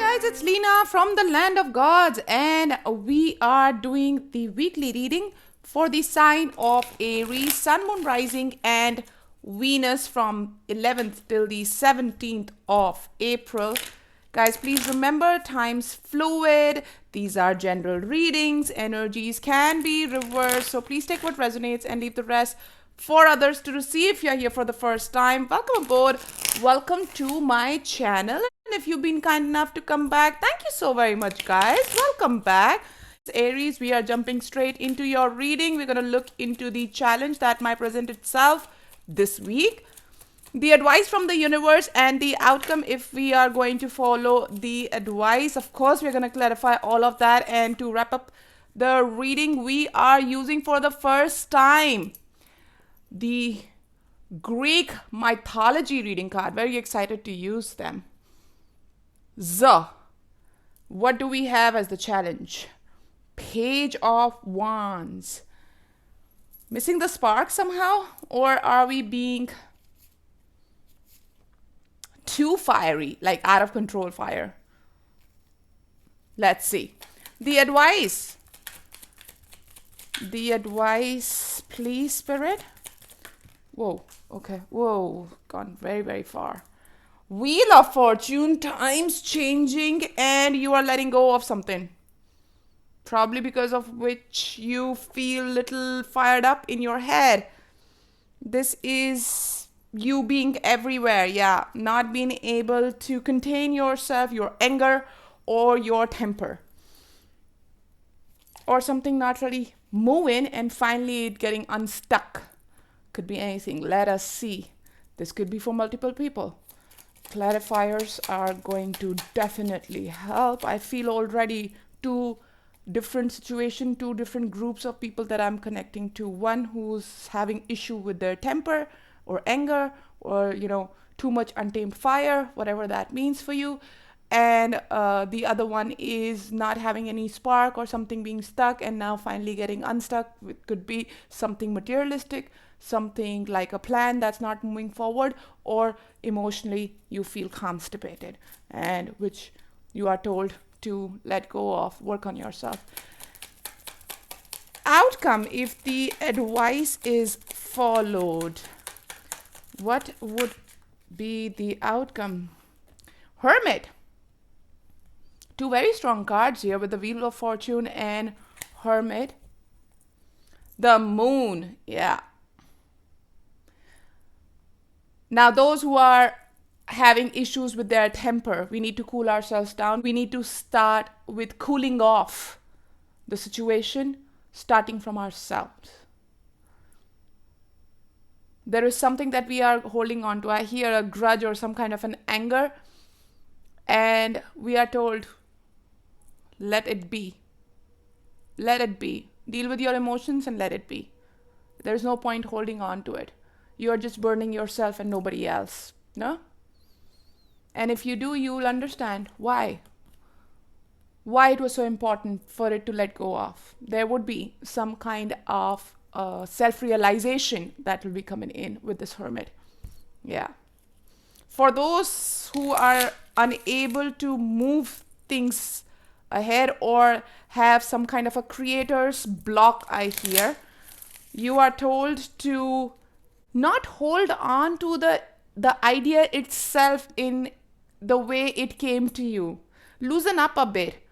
guys, it's Leena from the Land of Gods, and we are doing the weekly reading for the sign of Aries, Sun, Moon, Rising, and Venus from 11th till the 17th of April. Guys, please remember, time's fluid. These are general readings. Energies can be reversed, so please take what resonates and leave the rest for others to receive. If you're here for the first time, welcome aboard. Welcome to my channel. And if you've been kind enough to come back, thank you so very much, guys. Welcome back. Aries, we are jumping straight into your reading. We're going to look into the challenge that might present itself this week, the advice from the universe, and the outcome if we are going to follow the advice. Of course, we're going to clarify all of that. And to wrap up the reading, we are using for the first time the Greek mythology reading card. Very excited to use them. What do we have as the challenge? Page of Wands. Missing the spark somehow? Or are we being too fiery, like out of control fire? Let's see. The advice. The advice, please, Spirit. Whoa, okay. Whoa, gone very, very far. Wheel of Fortune, times changing, and you are letting go of something. Probably because of which you feel little fired up in your head. This is you being everywhere, yeah. Not being able to contain yourself, your anger, or your temper. Or something not really moving and finally it getting unstuck. Could be anything. Let us see. This could be for multiple people. Clarifiers are going to definitely help. I feel already two different situations, two different groups of people that I'm connecting to. One who's having issue with their temper or anger or, too much untamed fire, whatever that means for you. And the other one is not having any spark or something being stuck and now finally getting unstuck. It could be something materialistic, something like a plan that's not moving forward, or emotionally you feel constipated and which you are told to let go of, work on yourself. Outcome if the advice is followed. What would be the outcome? Hermit. Two very strong cards here with the Wheel of Fortune and Hermit. The Moon, yeah. Now, those who are having issues with their temper, we need to cool ourselves down. We need to start with cooling off the situation, starting from ourselves. There is something that we are holding on to. I hear a grudge or some kind of an anger, and we are told, let it be. Let it be. Deal with your emotions and let it be. There's no point holding on to it. You are just burning yourself and nobody else. No? And if you do, you will understand why. Why it was so important for it to let go of. There would be some kind of self-realization that will be coming in with this Hermit. Yeah. For those who are unable to move things ahead or have some kind of a creator's block, I hear, you are told to not hold on to the idea itself in the way it came to you. Loosen up a bit.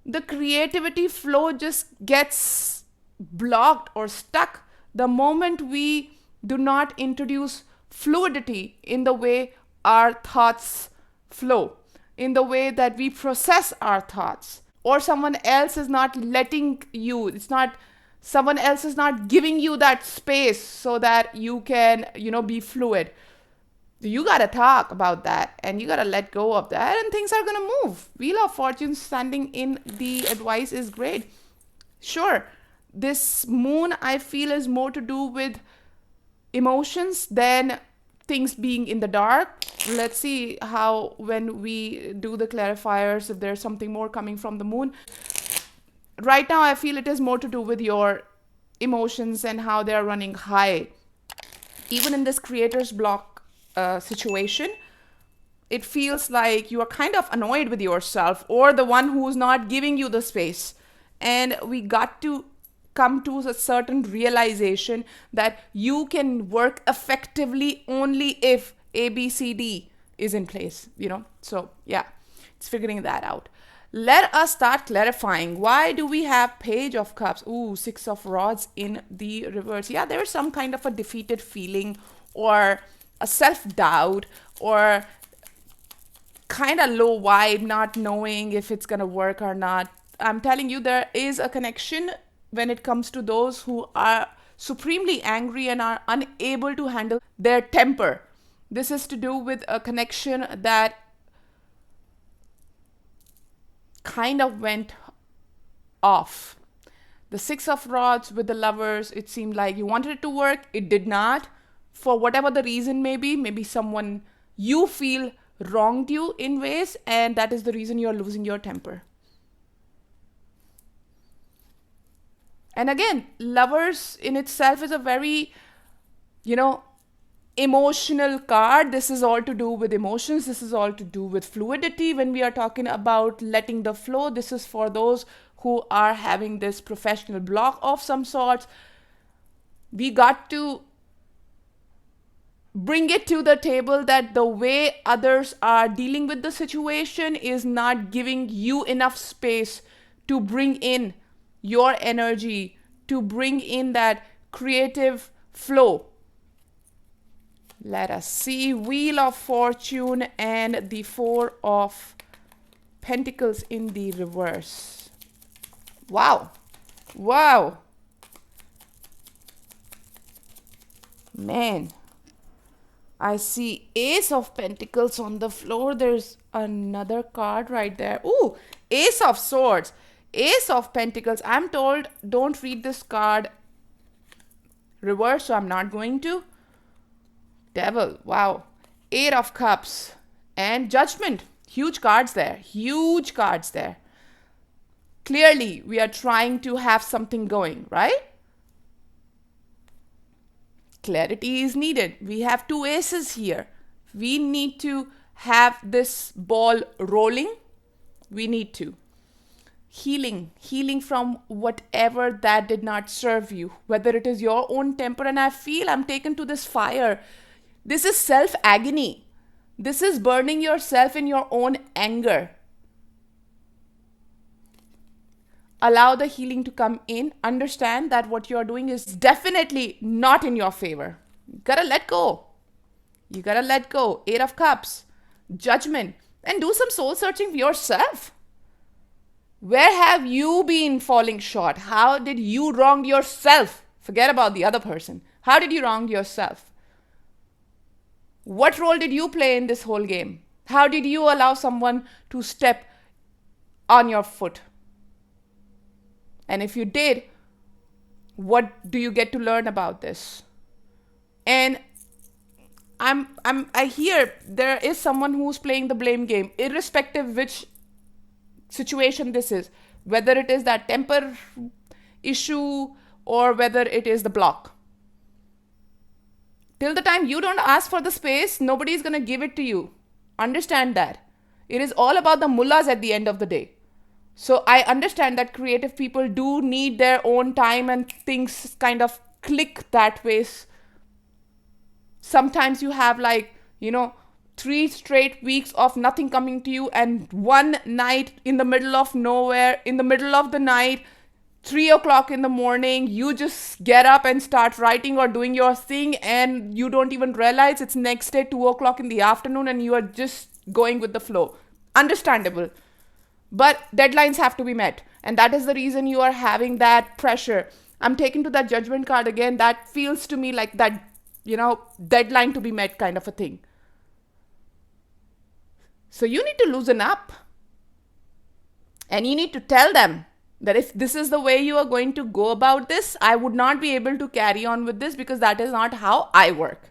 The creativity flow just gets blocked or stuck the moment we do not introduce fluidity in the way our thoughts flow, in the way that we process our thoughts, or someone else is not letting you, someone else is not giving you that space so that you can, be fluid. You got to talk about that and you got to let go of that and things are going to move. Wheel of Fortune standing in the advice is great. Sure, this Moon I feel is more to do with emotions than things being in the dark. Let's see how when we do the clarifiers, if there's something more coming from the Moon. Right now, I feel it is more to do with your emotions and how they're running high. Even in this creator's block situation, it feels like you are kind of annoyed with yourself or the one who's not giving you the space. And we got to come to a certain realization that you can work effectively only if ABCD is in place, So, yeah, it's figuring that out. Let us start clarifying. Why do we have Page of Cups? Ooh, Six of Rods in the reverse. Yeah, there's some kind of a defeated feeling or a self-doubt or kind of low vibe, not knowing if it's going to work or not. I'm telling you, there is a connection when it comes to those who are supremely angry and are unable to handle their temper. This is to do with a connection that kind of went off. The Six of Rods with the Lovers, it seemed like you wanted it to work. It did not. For whatever the reason may be, maybe someone you feel wronged you in ways, and that is the reason you're losing your temper. And again, Lovers in itself is a very, emotional card. This is all to do with emotions. This is all to do with fluidity. When we are talking about letting the flow, this is for those who are having this professional block of some sorts. We got to bring it to the table that the way others are dealing with the situation is not giving you enough space to bring in your energy, to bring in that creative flow. Let us see. Wheel of Fortune and the Four of Pentacles in the reverse. Wow. Wow. Man. I see Ace of Pentacles on the floor. There's another card right there. Ooh, Ace of Swords. Ace of Pentacles. I'm told don't read this card reverse, so I'm not going to. Devil. Wow. Eight of Cups and Judgment. Huge cards there. Huge cards there. Clearly, we are trying to have something going, right? Clarity is needed. We have two aces here. We need to have this ball rolling. We need to. Healing from whatever that did not serve you, whether it is your own temper. And I feel I'm taken to this fire. This is self-agony. This is burning yourself in your own anger. Allow the healing to come in. Understand that what you're doing is definitely not in your favor. You gotta let go. You gotta let go. Eight of Cups, Judgment, and do some soul searching for yourself. Where have you been falling short? How did you wrong yourself? Forget about the other person. How did you wrong yourself? What role did you play in this whole game? How did you allow someone to step on your foot? And if you did, what do you get to learn about this? And I hear there is someone who's playing the blame game, irrespective which situation this is, whether it is that temper issue or whether it is the block. Till the time you don't ask for the space, nobody is going to give it to you. Understand that. It is all about the mullahs at the end of the day. So I understand that creative people do need their own time and things kind of click that way. Sometimes you have 3 straight weeks of nothing coming to you, and one night in the middle of nowhere, in the middle of the night, 3 o'clock in the morning, you just get up and start writing or doing your thing, and you don't even realize it's next day 2 o'clock in the afternoon and you are just going with the flow. Understandable. But deadlines have to be met, and that is the reason you are having that pressure. I'm taken to that Judgment card again. That feels to me like that, deadline to be met kind of a thing. So you need to loosen up, and you need to tell them that if this is the way you are going to go about this, I would not be able to carry on with this because that is not how I work.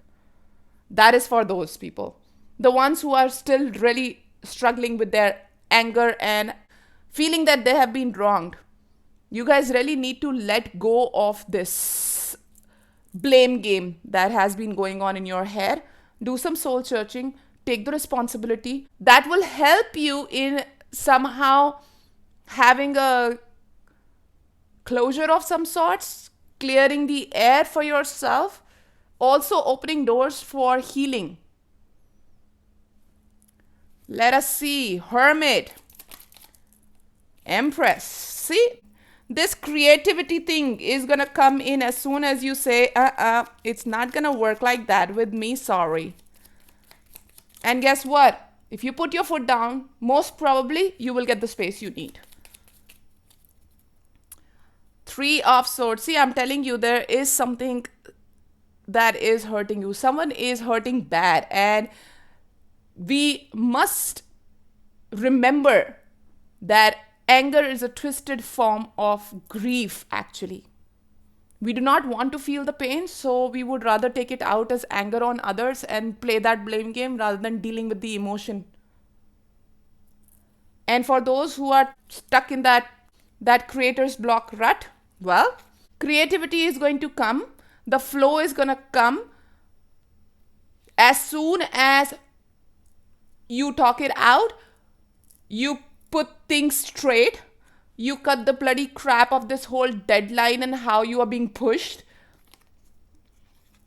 That is for those people. The ones who are still really struggling with their anger and feeling that they have been wronged. You guys really need to let go of this blame game that has been going on in your head. Do some soul searching. take the responsibility. That will help you in somehow having a closure of some sorts, clearing the air for yourself, also opening doors for healing. Let us see. Hermit, Empress. See, this creativity thing is going to come in as soon as you say, it's not going to work like that with me, sorry. And guess what? If you put your foot down, most probably you will get the space you need. Three of Swords. See, I'm telling you, there is something that is hurting you. Someone is hurting bad. And we must remember that anger is a twisted form of grief, actually. We do not want to feel the pain, so we would rather take it out as anger on others and play that blame game rather than dealing with the emotion. And for those who are stuck in that creator's block rut, well, creativity is going to come. The flow is going to come as soon as you talk it out, you put things straight, you cut the bloody crap of this whole deadline and how you are being pushed.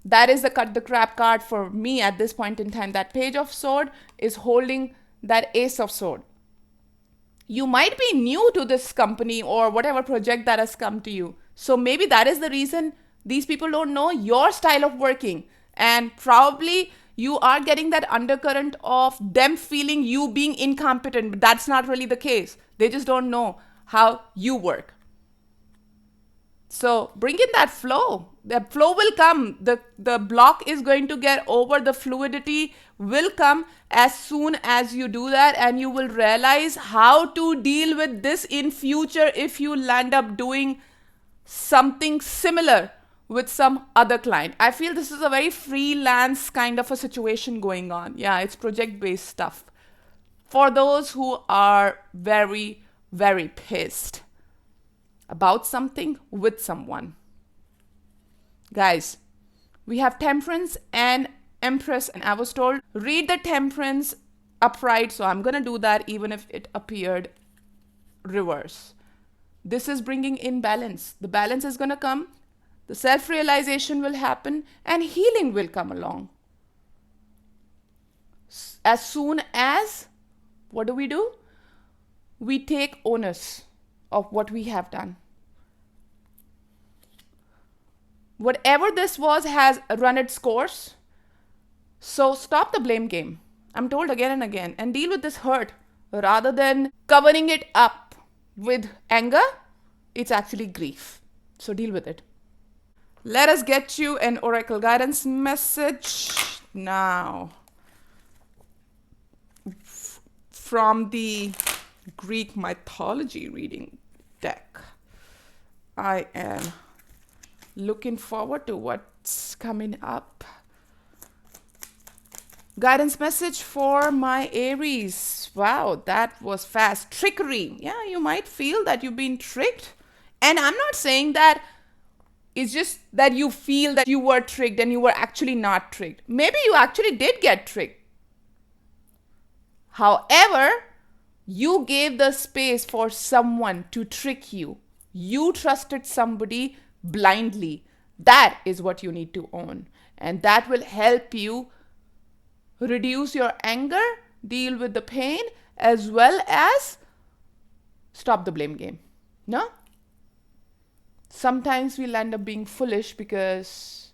That is the cut the crap card for me at this point in time. That Page of Sword is holding that Ace of Sword. You might be new to this company or whatever project that has come to you. So maybe that is the reason these people don't know your style of working. And probably you are getting that undercurrent of them feeling you being incompetent. But that's not really the case. They just don't know how you work. So bring in that flow. The flow will come. The block is going to get over. The fluidity will come as soon as you do that, and you will realize how to deal with this in future if you land up doing something similar with some other client. I feel this is a very freelance kind of a situation going on. Yeah, it's project-based stuff. For those who are very, very pissed about something with someone. Guys, we have Temperance and Empress, and I was told read the Temperance upright, so I'm gonna do that even if it appeared reverse. This is bringing in balance. The balance is gonna come, the self-realization will happen, and healing will come along. As soon as, what do? We take onus of what we have done. Whatever this was has run its course. So stop the blame game. I'm told again and again. And deal with this hurt. Rather than covering it up with anger, it's actually grief. So deal with it. Let us get you an oracle guidance message now. From the Greek mythology reading deck. I am looking forward to what's coming up. Guidance message for my Aries. Wow, that was fast. Trickery. Yeah, you might feel that you've been tricked. And I'm not saying that it's just that you feel that you were tricked and you were actually not tricked. Maybe you actually did get tricked. However, you gave the space for someone to trick you. You trusted somebody blindly. That is what you need to own. And that will help you reduce your anger, deal with the pain, as well as stop the blame game. No? Sometimes we'll end up being foolish because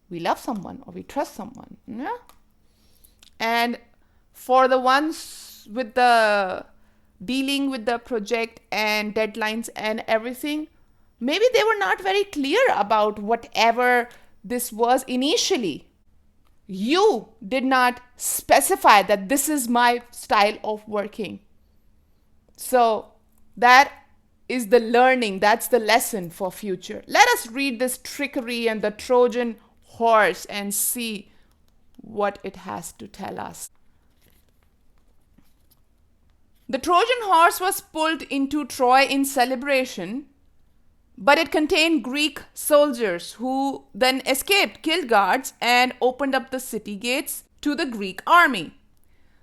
we love someone or we trust someone. Yeah? And for the ones with the dealing with the project and deadlines and everything, maybe they were not very clear about whatever this was initially. You did not specify that this is my style of working. So that is the learning, that's the lesson for future. Let us read this trickery and the Trojan horse and see what it has to tell us. The Trojan horse was pulled into Troy in celebration, but it contained Greek soldiers who then escaped, killed guards, and opened up the city gates. to the Greek army.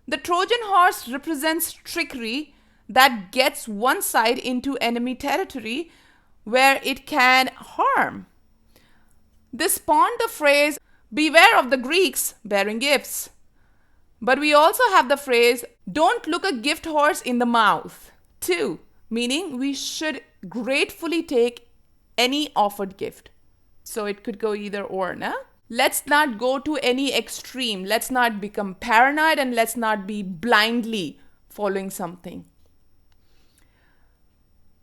The Trojan horse represents trickery that gets one side into enemy territory where it can harm. This spawned the phrase, "Beware of the Greeks bearing gifts." But we also have the phrase, "Don't look a gift horse in the mouth," too, meaning we should gratefully take any offered gift. So it could go either or, na? Let's not go to any extreme. Let's not become paranoid and let's not be blindly following something.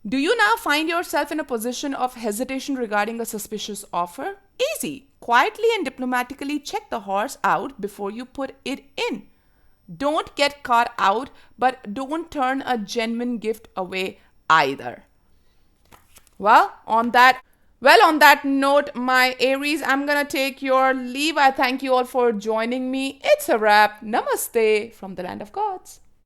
Do you now find yourself in a position of hesitation regarding a suspicious offer? Easy. Quietly and diplomatically check the horse out before you put it in. Don't get caught out, but don't turn a genuine gift away either. Well, on that note, my Aries, I'm going to take your leave. I thank you all for joining me. It's a wrap. Namaste from the land of gods.